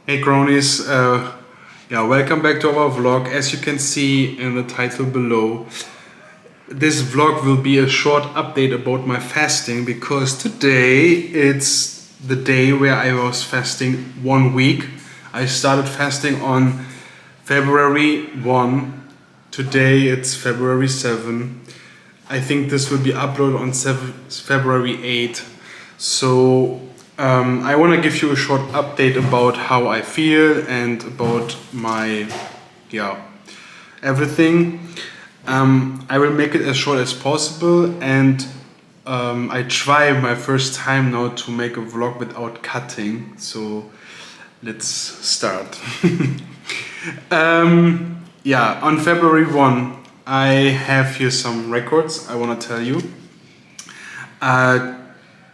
Hey Crownies, welcome back to our vlog. As you can see in the title below, this vlog will be a short update about my fasting because today it's the day where I was fasting 1 week. I started fasting on February 1. Today it's February 7. I think this will be uploaded on February 8. So I want to give you a short update about how I feel and about my everything. I will make it as short as possible, and I try my first time now to make a vlog without cutting. So let's start. On February 1, I have here some records I want to tell you.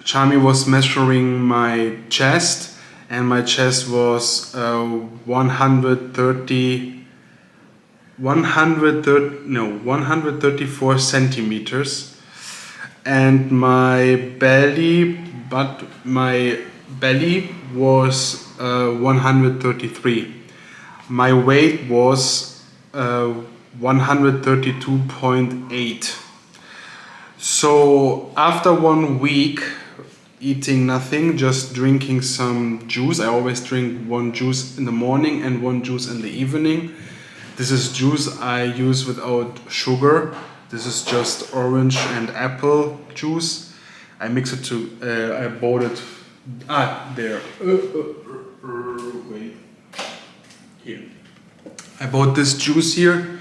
Charmie was measuring my chest, and my chest was 134 centimeters, and my belly was 133. My weight was 132.8. So after 1 week eating nothing, just drinking some juice. I always drink one juice in the morning and one juice in the evening. This is juice I use without sugar. This is just orange and apple juice. I mix it to, I bought it, there. Wait, here. I bought this juice here.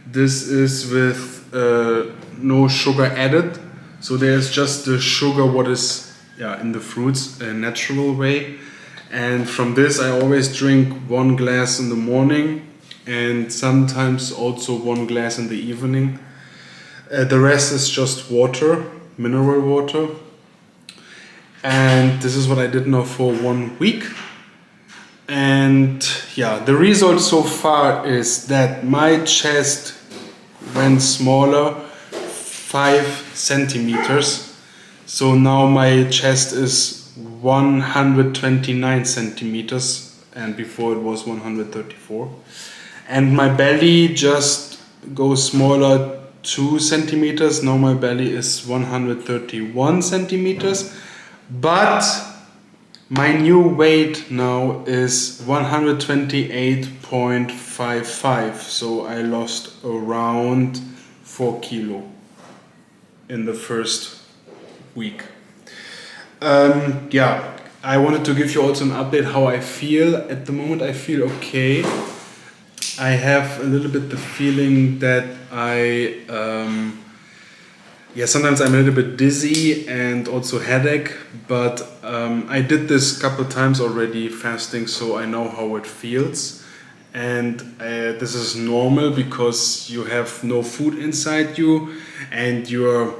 This is with no sugar added. So there's just the sugar what is in the fruits, a natural way. And from this I always drink 1 glass in the morning and sometimes also 1 glass in the evening. The rest is just water, mineral water. And this is what I did now for 1 week. And the result so far is that my chest went smaller 5 centimeters. So now my chest is 129 centimeters, and before it was 134. And my belly just goes smaller 2 centimeters. Now my belly is 131 centimeters. But my new weight now is 128.55. So I lost around 4 kilo in the first week. I wanted to give you also an update how I feel. At the moment I feel okay. I have a little bit the feeling that sometimes I'm a little bit dizzy and also headache, but I did this a couple times already fasting, so I know how it feels. And this is normal because you have no food inside you and your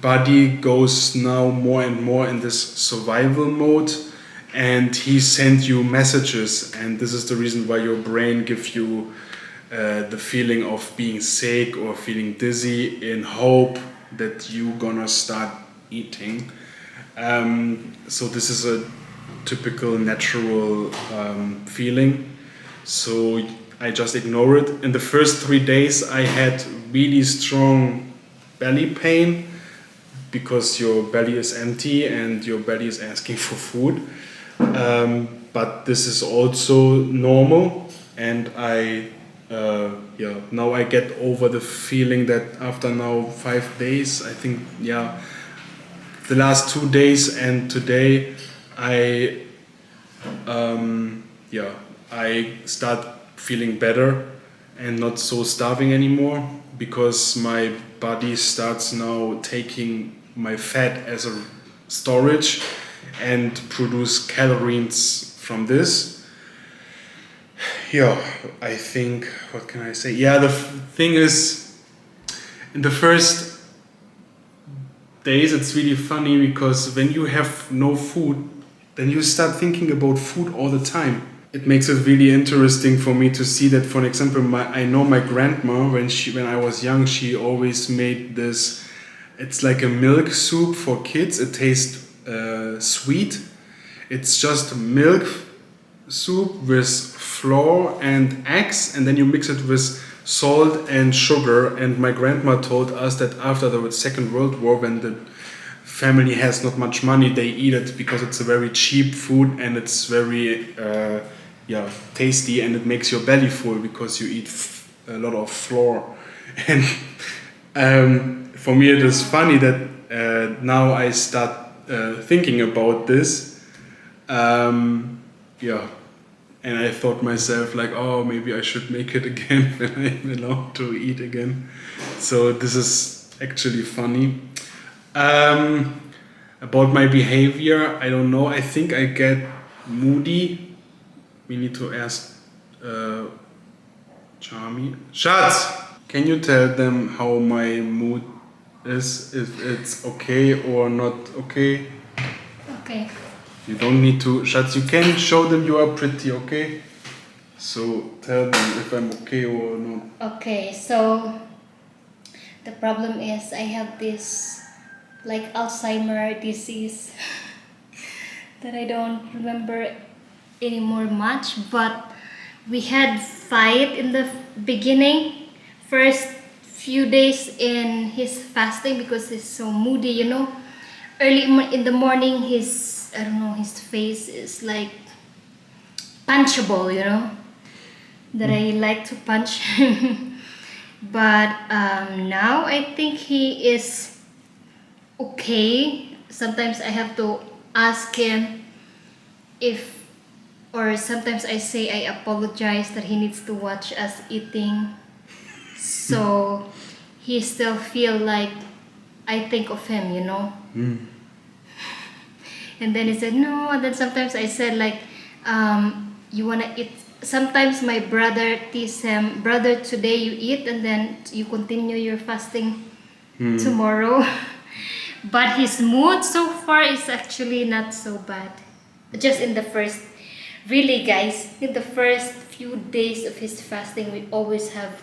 body goes now more and more in this survival mode, and he sends you messages, and this is the reason why your brain gives you the feeling of being sick or feeling dizzy in hope that you're gonna start eating. So this is a typical natural feeling. So I just ignore it. In the first 3 days I had really strong belly pain because your belly is empty and your belly is asking for food. But this is also normal, and now I get over the feeling that after now 5 days, I think the last 2 days and today I start feeling better and not so starving anymore, because my body starts now taking my fat as a storage and produce calories from this. I think, what can I say? The thing is, in the first days it's really funny because when you have no food, then you start thinking about food all the time. It makes it really interesting for me to see that, for example, I know my grandma, when I was young, she always made this, it's like a milk soup for kids. It tastes sweet. It's just milk soup with flour and eggs, and then you mix it with salt and sugar. And my grandma told us that after the Second World War, when the family has not much money, they eat it because it's a very cheap food and it's very tasty, and it makes your belly full because you eat a lot of flour. And for me, it is funny that now I start thinking about this. And I thought myself like, oh, maybe I should make it again when I'm allowed to eat again. So this is actually funny. About my behavior, I don't know. I think I get moody. We need to ask Charmie. Schatz! Can you tell them how my mood is, if it's okay or not okay? Okay. You don't need to, Schatz, you can show them you are pretty, okay? So tell them if I'm okay or not. Okay, so the problem is I have this like Alzheimer disease that I don't remember anymore much, but we had fight in the beginning, first few days in his fasting because he's so moody, you know. Early in the morning, his face is like punchable, you know, that I like to punch him. But now I think he is okay. Sometimes I have to ask him or sometimes I say I apologize that he needs to watch us eating. So he still feel like I think of him, you know. And then he said no, and then sometimes I said like, you wanna eat. Sometimes my brother tease him, brother, today you eat and then you continue your fasting tomorrow. But his mood so far is actually not so bad. Just in the first, really guys, in the first few days of his fasting, we always have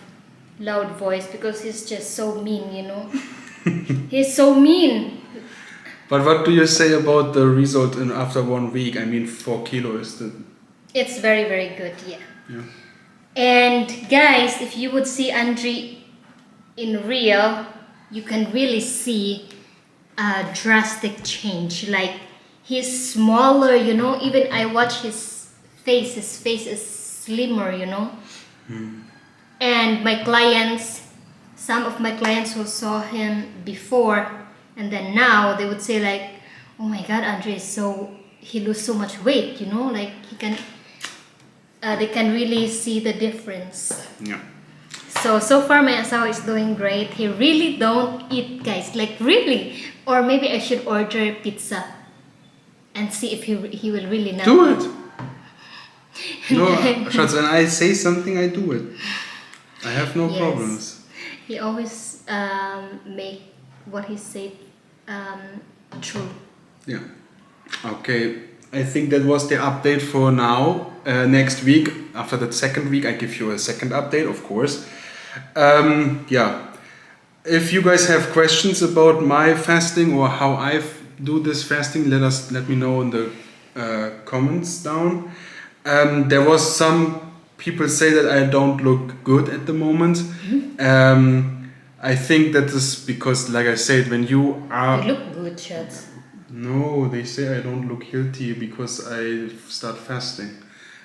loud voice because he's just so mean, you know. He's so mean. But what do you say about the result after 1 week? I mean, 4 kilos. It's very, very good, yeah. And guys, if you would see Andre in real, you can really see a drastic change. Like he's smaller, you know. Even I watch his face is slimmer, you know. And some of my clients who saw him before and then now, they would say like, oh my god, Andre is he lose so much weight, you know, like they can really see the difference. Yeah. So far my asawa is doing great. He really don't eat, guys, like really. Or maybe I should order pizza and see if he will really not do eat. It. No, Schatz, when I say something, I do it. I have no problems. He always make what he said true. Yeah. Okay. I think that was the update for now. Next week, after the second week, I give you a second update, of course. If you guys have questions about my fasting or how I do this fasting, let me know in the comments down. There was some people say that I don't look good at the moment. I think that is because, like I said, when you are... You look good, Schatz. No, they say I don't look healthy because I start fasting.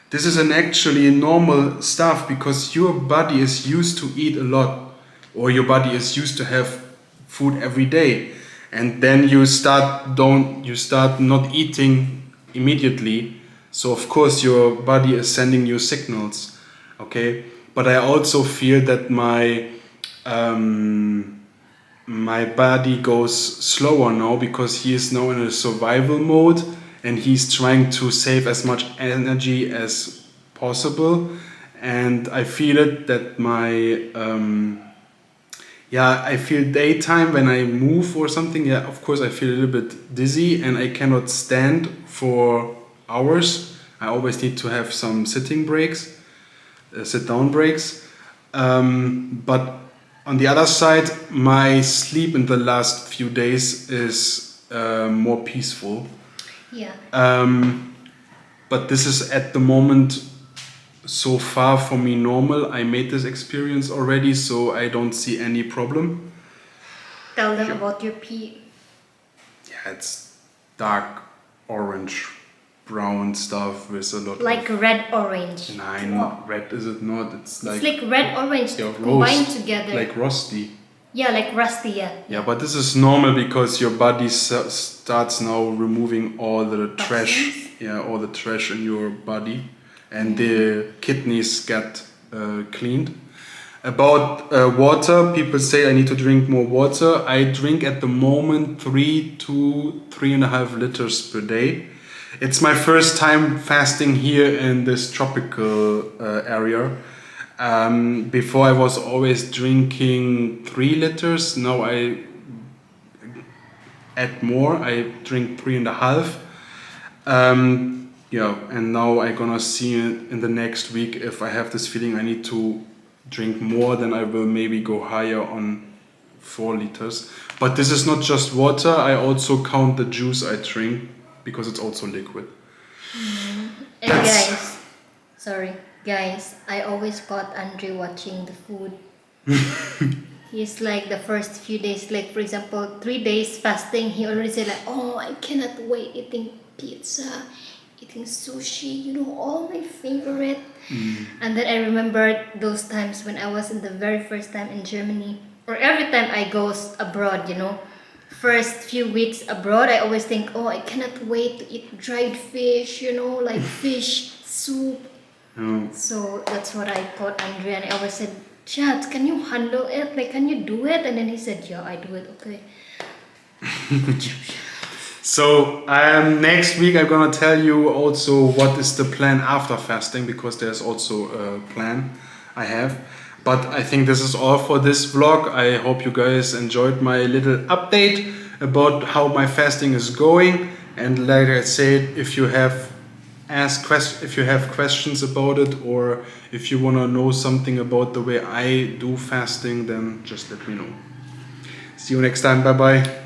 This is actually normal stuff because your body is used to eat a lot, or your body is used to have food every day, and then you start not eating immediately. So of course your body is sending you signals, okay? But I also feel that my body goes slower now because he is now in a survival mode and he's trying to save as much energy as possible. And I feel it that I feel daytime when I move or something. Yeah, of course I feel a little bit dizzy and I cannot stand for hours. I always need to have some sit down breaks. But on the other side, my sleep in the last few days is more peaceful. Yeah. but this is at the moment so far for me normal. I made this experience already, so I don't see any problem. Tell them about your pee. Yeah, it's dark orange, brown stuff with a lot Like of... red orange. Nine, red is it not? It's It's like red orange yeah, combined roast, together. like rusty. Yeah, like rusty, yeah. Yeah, but this is normal because your body starts now removing all the trash. Toxins? Yeah, all the trash in your body, and the kidneys get cleaned. About water, people say I need to drink more water. I drink at the moment 3 to 3.5 liters per day. It's my first time fasting here in this tropical area. Before I was always drinking 3 liters. Now I add more. I drink 3.5. Yeah, and now I'm gonna see in the next week if I have this feeling I need to drink more, then I will maybe go higher on 4 liters. But this is not just water. I also count the juice I drink because it's also liquid. And guys, I always caught Andre watching the food. He's like the first few days, like for example, 3 days fasting, he already said like, oh, I cannot wait eating pizza, eating sushi, you know, all my favorite. And then I remembered those times when I was in the very first time in Germany, or every time I go abroad, you know, first few weeks abroad, I always think, oh, I cannot wait to eat dried fish, you know, like fish soup. So that's what I taught Andre, and I always said, Chad, can you handle it? Like, can you do it? And then he said, yeah, I do it, okay. So next week I'm gonna tell you also what is the plan after fasting, because there's also a plan I have. But I think this is all for this vlog. I hope you guys enjoyed my little update about how my fasting is going. And like I said, if you have questions about it, or if you wanna know something about the way I do fasting, then just let me know. See you next time. Bye bye.